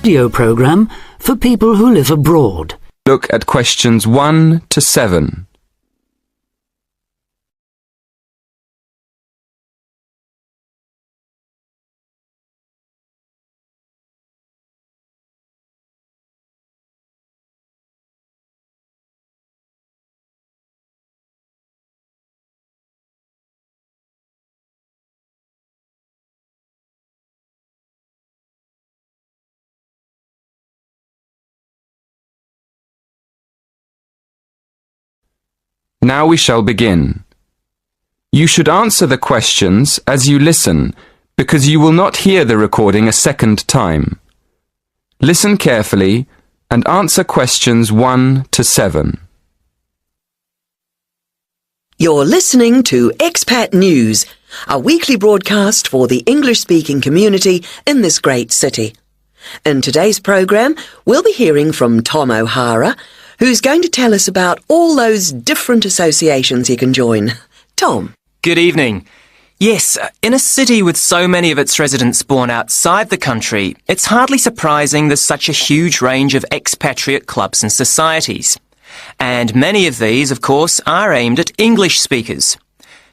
audio program for people who live abroad. Look at questions 1 to 7. Now we shall begin. You should answer the questions as you listen, because you will not hear the recording a second time. Listen carefully and answer questions 1 to 7. You're listening to Expat News, a weekly broadcast for the English-speaking community in this great city. In today's programme, we'll be hearing from Tom O'Hara, who's going to tell us about all those different associations you can join. Tom. Good evening. Yes, in a city with so many of its residents born outside the country, it's hardly surprising there's such a huge range of expatriate clubs and societies. And many of these, of course, are aimed at English speakers.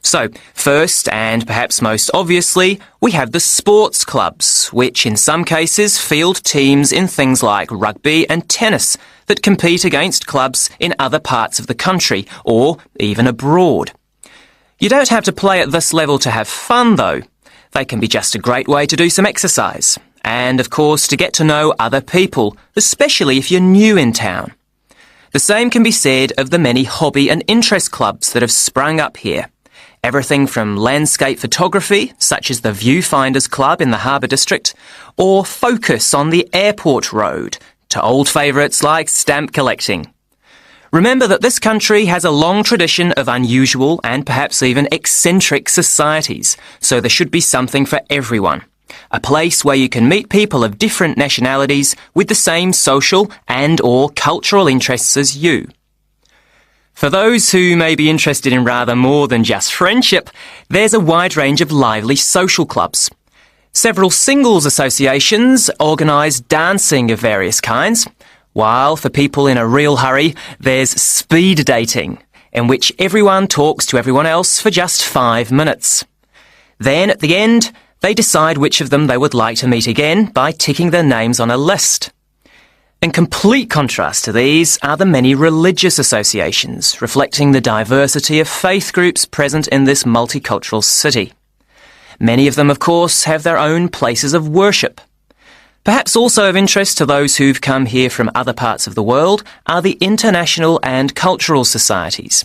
So, first and perhaps most obviously, we have the sports clubs, which in some cases field teams in things like rugby and tennis that compete against clubs in other parts of the country or even abroad. You don't have to play at this level to have fun, though. They can be just a great way to do some exercise and, of course, to get to know other people, especially if you're new in town. The same can be said of the many hobby and interest clubs that have sprung up here. Everything from landscape photography, such as the Viewfinders Club in the Harbour District, or Focus on the Airport Road, to old favourites like stamp collecting. Remember that this country has a long tradition of unusual and perhaps even eccentric societies, so there should be something for everyone. A place where you can meet people of different nationalities with the same social and/or cultural interests as you. For those who may be interested in rather more than just friendship, there's a wide range of lively social clubs. Several singles associations organise dancing of various kinds, while for people in a real hurry, there's speed dating, in which everyone talks to everyone else for just 5 minutes. Then, at the end, they decide which of them they would like to meet again by ticking their names on a list. In complete contrast to these are the many religious associations, reflecting the diversity of faith groups present in this multicultural city. Many of them, of course, have their own places of worship. Perhaps also of interest to those who've come here from other parts of the world are the international and cultural societies.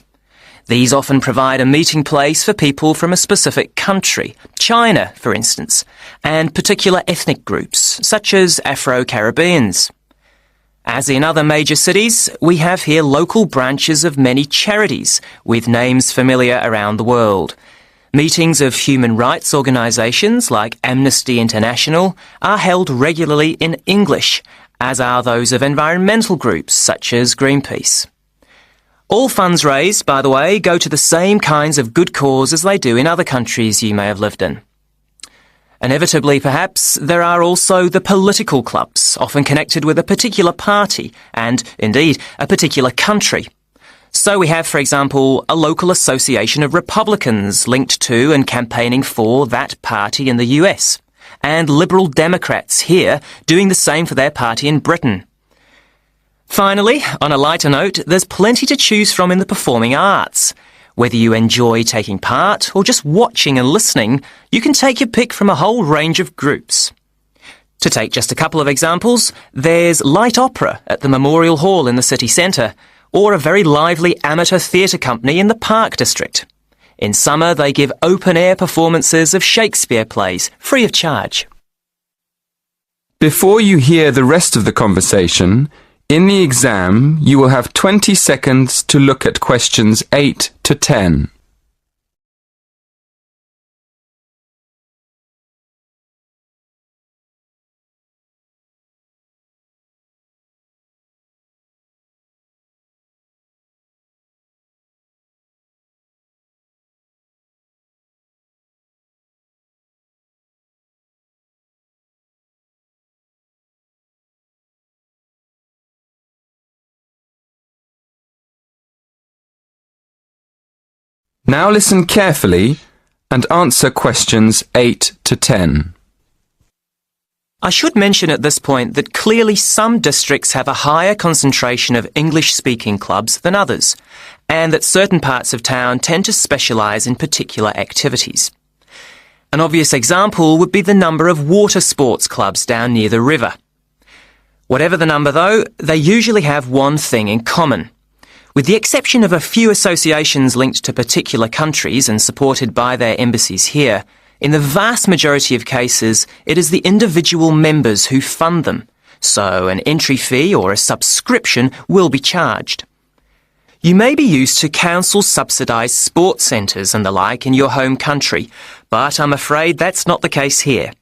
These often provide a meeting place for people from a specific country, China, for instance, and particular ethnic groups, such as Afro-Caribbeans. As in other major cities, we have here local branches of many charities with names familiar around the world. Meetings of human rights organisations like Amnesty International are held regularly in English, as are those of environmental groups such as Greenpeace. All funds raised, by the way, go to the same kinds of good cause as they do in other countries you may have lived in. Inevitably, perhaps, there are also the political clubs, often connected with a particular party and, indeed, a particular country. So we have, for example, a local association of Republicans linked to and campaigning for that party in the US, and Liberal Democrats here doing the same for their party in Britain. Finally, on a lighter note, there's plenty to choose from in the performing arts. Whether you enjoy taking part or just watching and listening, you can take your pick from a whole range of groups. To take just a couple of examples, there's light opera at the Memorial Hall in the city centre, or a very lively amateur theatre company in the Park District. In summer, they give open-air performances of Shakespeare plays, free of charge. Before you hear the rest of the conversation, in the exam you will have 20 seconds to look at questions 8 to 10. Now listen carefully and answer questions 8 to 10. I should mention at this point that clearly some districts have a higher concentration of English-speaking clubs than others, and that certain parts of town tend to specialise in particular activities. An obvious example would be the number of water sports clubs down near the river. Whatever the number, though, they usually have one thing in common. With the exception of a few associations linked to particular countries and supported by their embassies here, in the vast majority of cases, it is the individual members who fund them, so an entry fee or a subscription will be charged. You may be used to council-subsidised sports centres and the like in your home country, but I'm afraid that's not the case here.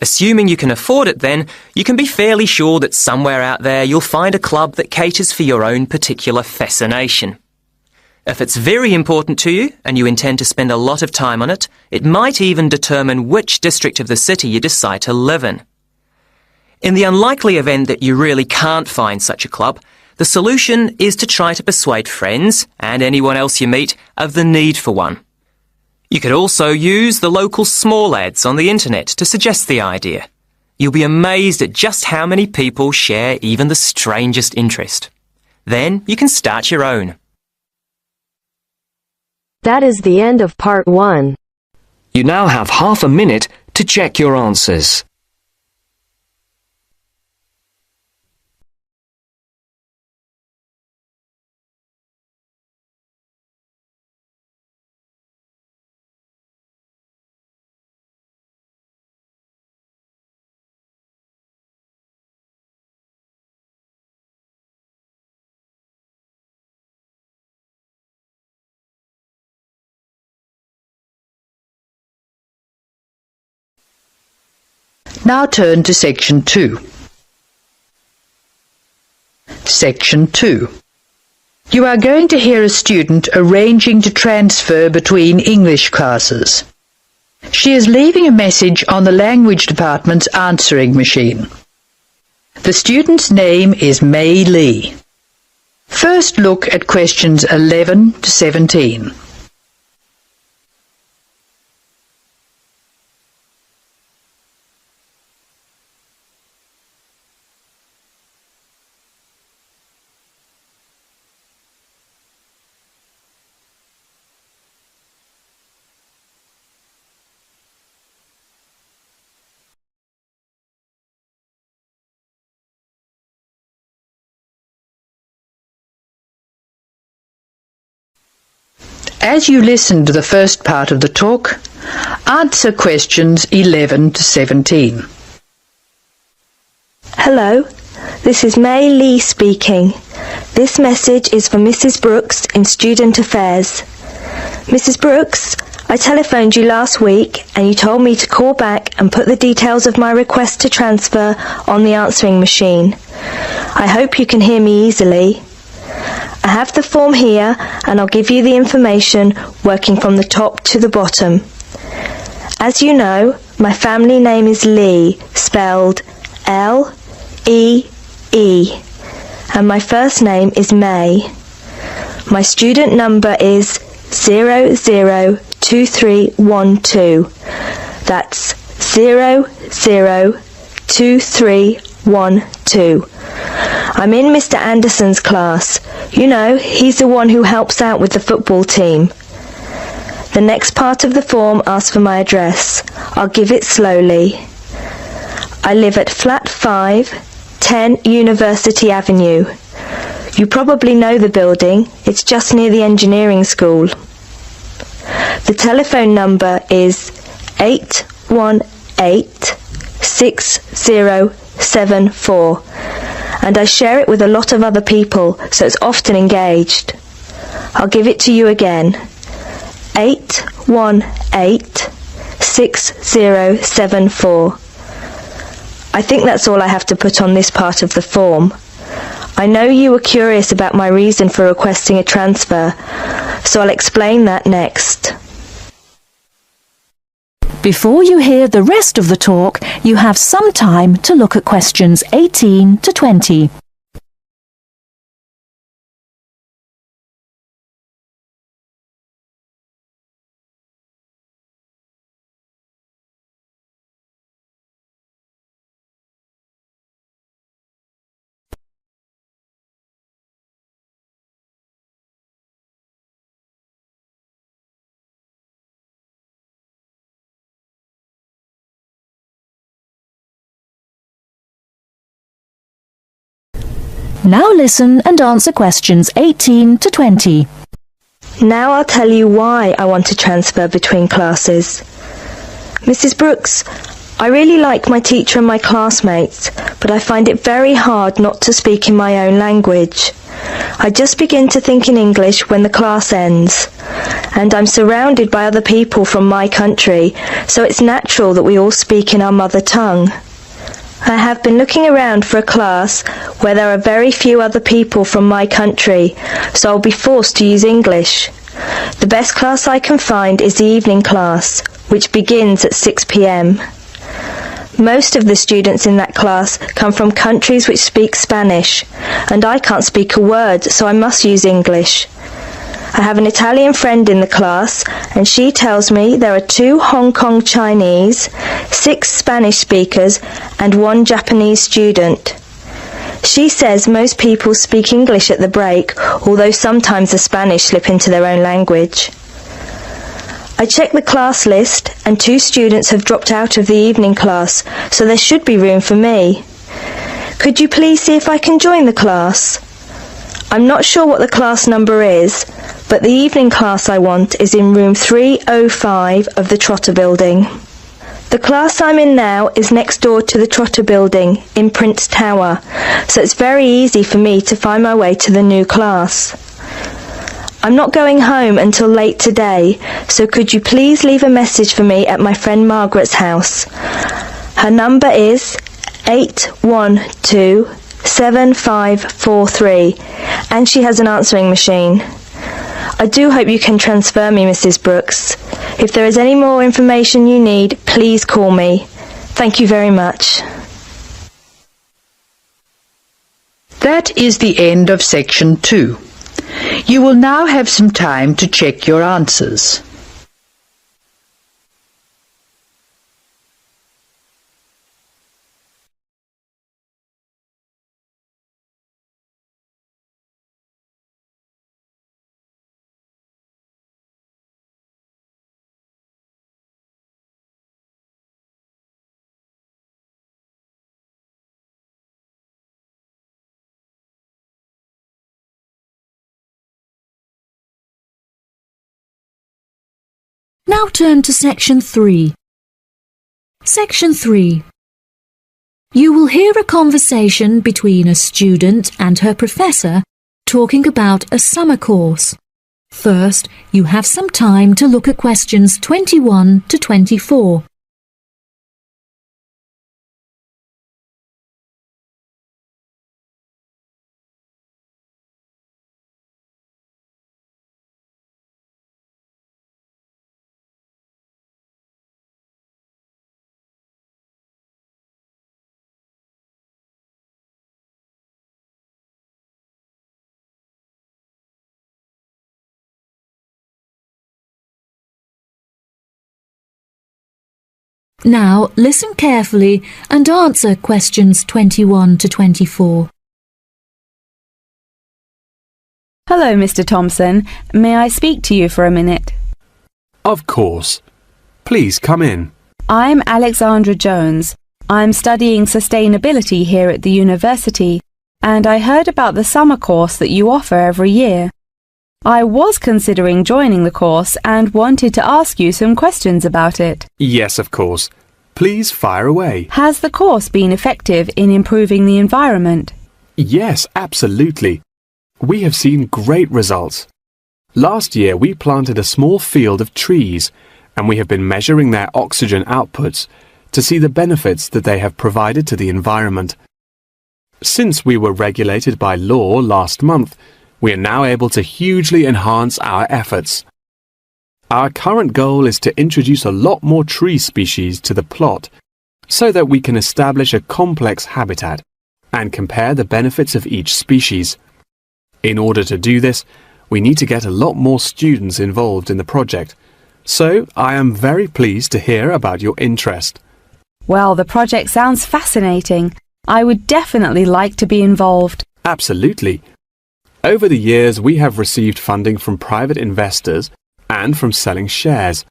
Assuming you can afford it then, you can be fairly sure that somewhere out there you'll find a club that caters for your own particular fascination. If it's very important to you and you intend to spend a lot of time on it, it might even determine which district of the city you decide to live in. In the unlikely event that you really can't find such a club, the solution is to try to persuade friends and anyone else you meet of the need for one. You could also use the local small ads on the internet to suggest the idea. You'll be amazed at just how many people share even the strangest interest. Then you can start your own. That is the end of part 1. You now have half a minute to check your answers. Now turn to Section 2. Section 2. You are going to hear a student arranging to transfer between English classes. She is leaving a message on the language department's answering machine. The student's name is Mei Lee. First look at questions 11 to 17. As you listen to the first part of the talk, answer questions 11 to 17. Hello, this is Mei Lee speaking. This message is for Mrs. Brooks in Student Affairs. Mrs. Brooks, I telephoned you last week and you told me to call back and put the details of my request to transfer on the answering machine. I hope you can hear me easily. I have the form here and I'll give you the information working from the top to the bottom. As you know, my family name is Lee, spelled L-E-E, and my first name is May. My student number is 002312. That's 002312. I'm in Mr. Anderson's class. You know, he's the one who helps out with the football team. The next part of the form asks for my address. I'll give it slowly. I live at Flat 5, 10 University Avenue. You probably know the building. It's just near the engineering school. The telephone number is 818-6074. And I share it with a lot of other people, so it's often engaged. I'll give it to you again. 818-6074. I think that's all I have to put on this part of the form. I know you were curious about my reason for requesting a transfer, so I'll explain that next. Before you hear the rest of the talk, you have some time to look at questions 18 to 20. Now listen and answer questions 18 to 20. Now I'll tell you why I want to transfer between classes. Mrs. Brooks, I really like my teacher and my classmates, but I find it very hard not to speak in my own language. I just begin to think in English when the class ends, and I'm surrounded by other people from my country, so it's natural that we all speak in our mother tongue. I have been looking around for a class where there are very few other people from my country, so I'll be forced to use English. The best class I can find is the evening class, which begins at 6 p.m. Most of the students in that class come from countries which speak Spanish, and I can't speak a word, so I must use English. I have an Italian friend in the class, and she tells me there are 2 Hong Kong Chinese, 6 Spanish speakers, and 1 Japanese student. She says most people speak English at the break, although sometimes the Spanish slip into their own language. I checked the class list, and 2 students have dropped out of the evening class, so there should be room for me. Could you please see if I can join the class? I'm not sure what the class number is, but the evening class I want is in room 305 of the Trotter building. The class I'm in now is next door to the Trotter building in Prince Tower, so it's very easy for me to find my way to the new class. I'm not going home until late today, so could you please leave a message for me at my friend Margaret's house? Her number is 812-7543, and she has an answering machine. I do hope you can transfer me, Mrs. Brooks. If there is any more information you need, please call me. Thank you very much. That is the end of section 2. You will now have some time to check your answers. Now turn to section 3. Section 3. You will hear a conversation between a student and her professor talking about a summer course. First, you have some time to look at questions 21 to 24. Now listen carefully and answer questions 21 to 24. Hello, Mr. Thompson. May I speak to you for a minute? Of course. Please come in. I'm Alexandra Jones. I'm studying sustainability here at the university, and I heard about the summer course that you offer every year. I was considering joining the course and wanted to ask you some questions about it. Yes, of course. Please fire away. Has the course been effective in improving the environment? Yes, absolutely. We have seen great results. Last year we planted a small field of trees, and we have been measuring their oxygen outputs to see the benefits that they have provided to the environment. Since we were regulated by law last month, we are now able to hugely enhance our efforts. Our current goal is to introduce a lot more tree species to the plot so that we can establish a complex habitat and compare the benefits of each species. In order to do this, we need to get a lot more students involved in the project. So I am very pleased to hear about your interest. Well, the project sounds fascinating. I would definitely like to be involved. Absolutely. Over the years, we have received funding from private investors and from selling shares.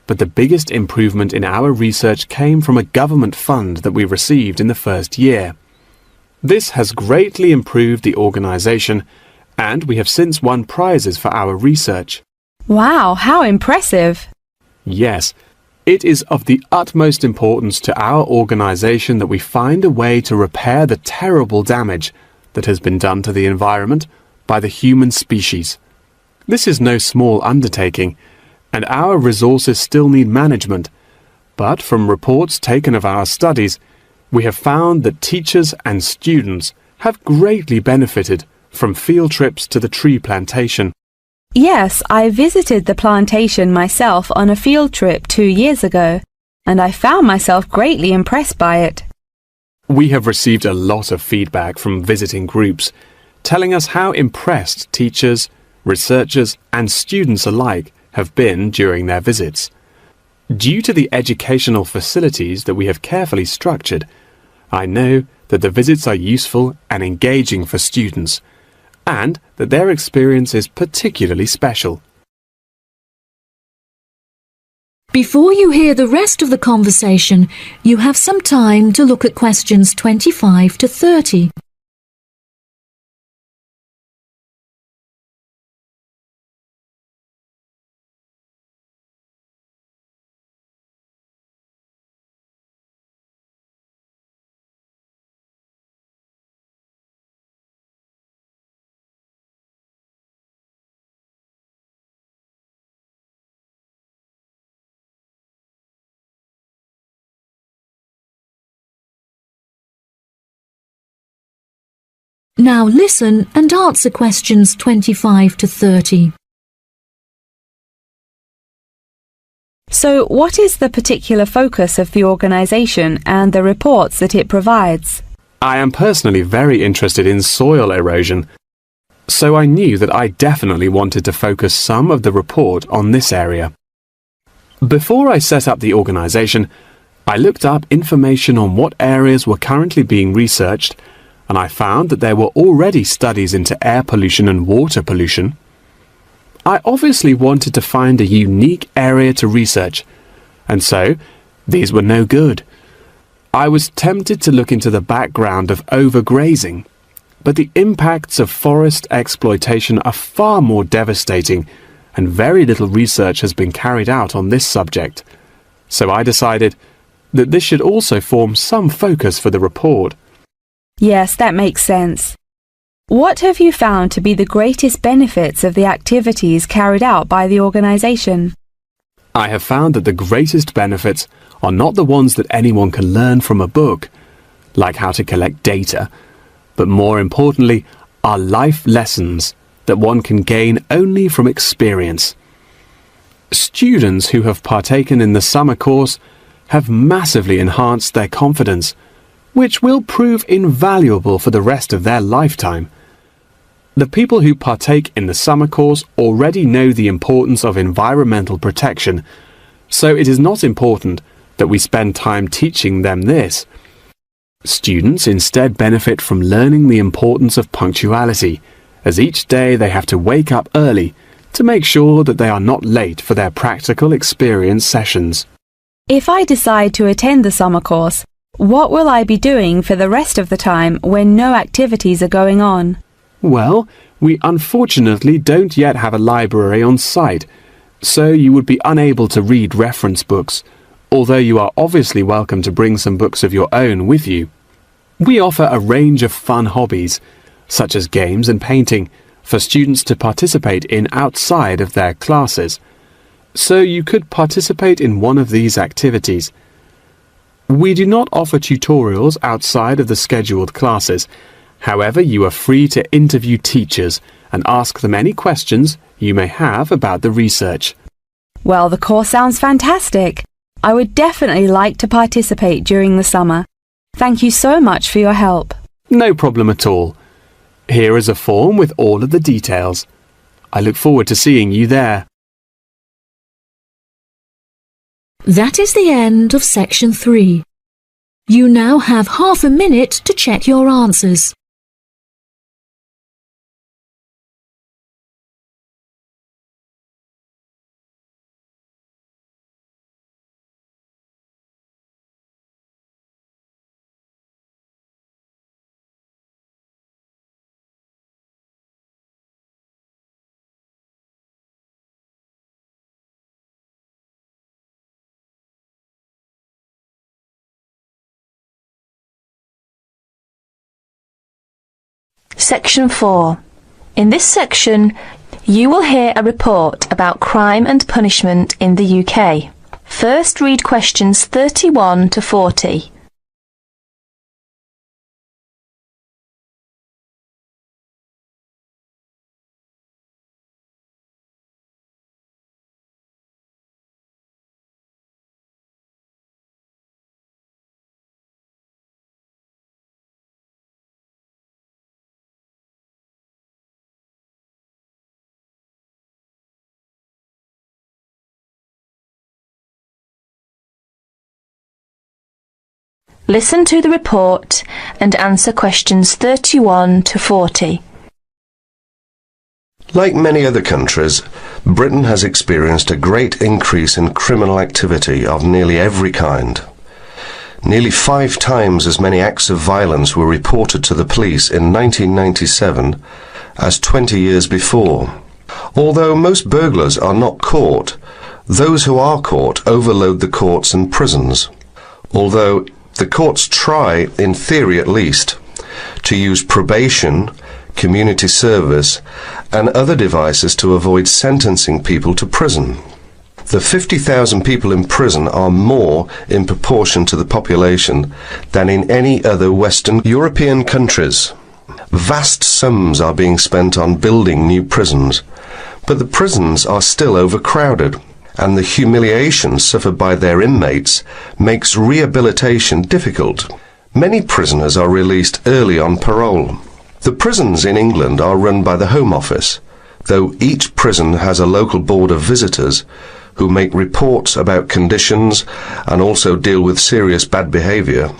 But the biggest improvement in our research came from a government fund that we received in the first year. This has greatly improved the organisation, and we have since won prizes for our research. Wow, how impressive! Yes, it is of the utmost importance to our organisation that we find a way to repair the terrible damage that has been done to the environment by the human species. This is no small undertaking, and our resources still need management, but from reports taken of our studies, we have found that teachers and students have greatly benefited from field trips to the tree plantation. Yes, I visited the plantation myself on a field trip 2 years ago, and I found myself greatly impressed by it. We have received a lot of feedback from visiting groups, telling us how impressed teachers, researchers and students alike have been during their visits. Due to the educational facilities that we have carefully structured, I know that the visits are useful and engaging for students, and that their experience is particularly special. Before you hear the rest of the conversation, you have some time to look at questions 25 to 30. Now listen and answer questions 25 to 30. So, what is the particular focus of the organisation and the reports that it provides? I am personally very interested in soil erosion, so I knew that I definitely wanted to focus some of the report on this area. Before I set up the organisation, I looked up information on what areas were currently being researched, and I found that there were already studies into air pollution and water pollution. I obviously wanted to find a unique area to research, and so these were no good. I was tempted to look into the background of overgrazing, but the impacts of forest exploitation are far more devastating, and very little research has been carried out on this subject. So I decided that this should also form some focus for the report. Yes, that makes sense. What have you found to be the greatest benefits of the activities carried out by the organisation? I have found that the greatest benefits are not the ones that anyone can learn from a book, like how to collect data, but more importantly are life lessons that one can gain only from experience. Students who have partaken in the summer course have massively enhanced their confidence, which will prove invaluable for the rest of their lifetime. The people who partake in the summer course already know the importance of environmental protection, so it is not important that we spend time teaching them this. Students instead benefit from learning the importance of punctuality, as each day they have to wake up early to make sure that they are not late for their practical experience sessions. If I decide to attend the summer course, what will I be doing for the rest of the time when no activities are going on? Well, we unfortunately don't yet have a library on site, so you would be unable to read reference books, although you are obviously welcome to bring some books of your own with you. We offer a range of fun hobbies, such as games and painting, for students to participate in outside of their classes, so you could participate in one of these activities. We do not offer tutorials outside of the scheduled classes. However, you are free to interview teachers and ask them any questions you may have about the research. Well, the course sounds fantastic. I would definitely like to participate during the summer. Thank you so much for your help. No problem at all. Here is a form with all of the details. I look forward to seeing you there. That is the end of section 3. You now have half a minute to check your answers. Section 4. In this section, you will hear a report about crime and punishment in the UK. First read questions 31 to 40. Listen to the report and answer questions 31 to 40. Like many other countries, Britain has experienced a great increase in criminal activity of nearly every kind. Nearly 5 times as many acts of violence were reported to the police in 1997 as 20 years before. Although most burglars are not caught, those who are caught overload the courts and prisons. Although the courts try, in theory at least, to use probation, community service, and other devices to avoid sentencing people to prison. The 50,000 people in prison are more in proportion to the population than in any other Western European countries. Vast sums are being spent on building new prisons, but the prisons are still overcrowded, and the humiliation suffered by their inmates makes rehabilitation difficult. Many prisoners are released early on parole. The prisons in England are run by the Home Office, though each prison has a local board of visitors who make reports about conditions and also deal with serious bad behaviour.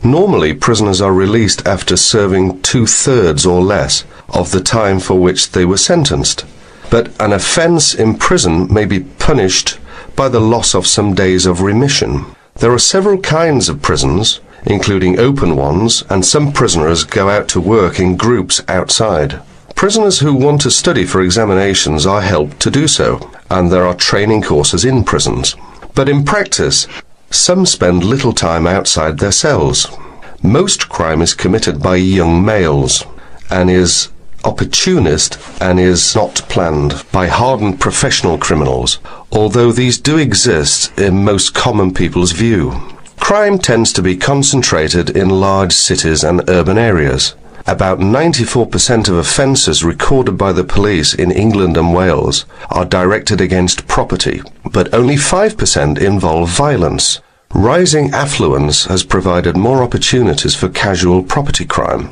Normally, prisoners are released after serving 2/3 or less of the time for which they were sentenced. But an offence in prison may be punished by the loss of some days of remission. There are several kinds of prisons, including open ones, and some prisoners go out to work in groups outside. Prisoners who want to study for examinations are helped to do so, and there are training courses in prisons. But in practice, some spend little time outside their cells. Most crime is committed by young males, and is opportunist and is not planned by hardened professional criminals, although these do exist in most common people's view. Crime tends to be concentrated in large cities and urban areas. About 94% of offences recorded by the police in England and Wales are directed against property, but only 5% involve violence. Rising affluence has provided more opportunities for casual property crime.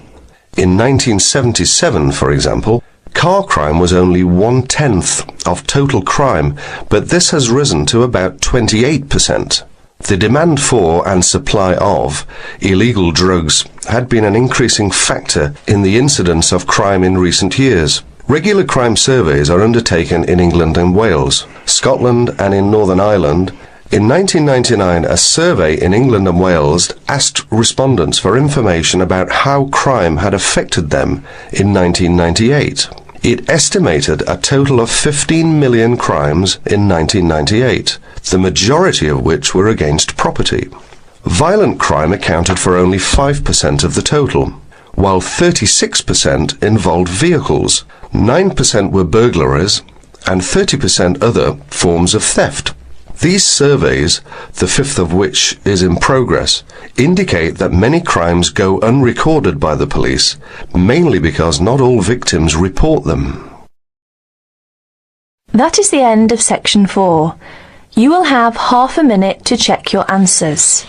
In 1977, for example, car crime was only 1/10 of total crime, but this has risen to about 28%. The demand for and supply of illegal drugs had been an increasing factor in the incidence of crime in recent years. Regular crime surveys are undertaken in England and Wales, Scotland and in Northern Ireland. In 1999, a survey in England and Wales asked respondents for information about how crime had affected them in 1998. It estimated a total of 15 million crimes in 1998, the majority of which were against property. Violent crime accounted for only 5% of the total, while 36% involved vehicles, 9% were burglaries, and 30% other forms of theft. These surveys, the 5th of which is in progress, indicate that many crimes go unrecorded by the police, mainly because not all victims report them. That is the end of section 4. You will have half a minute to check your answers.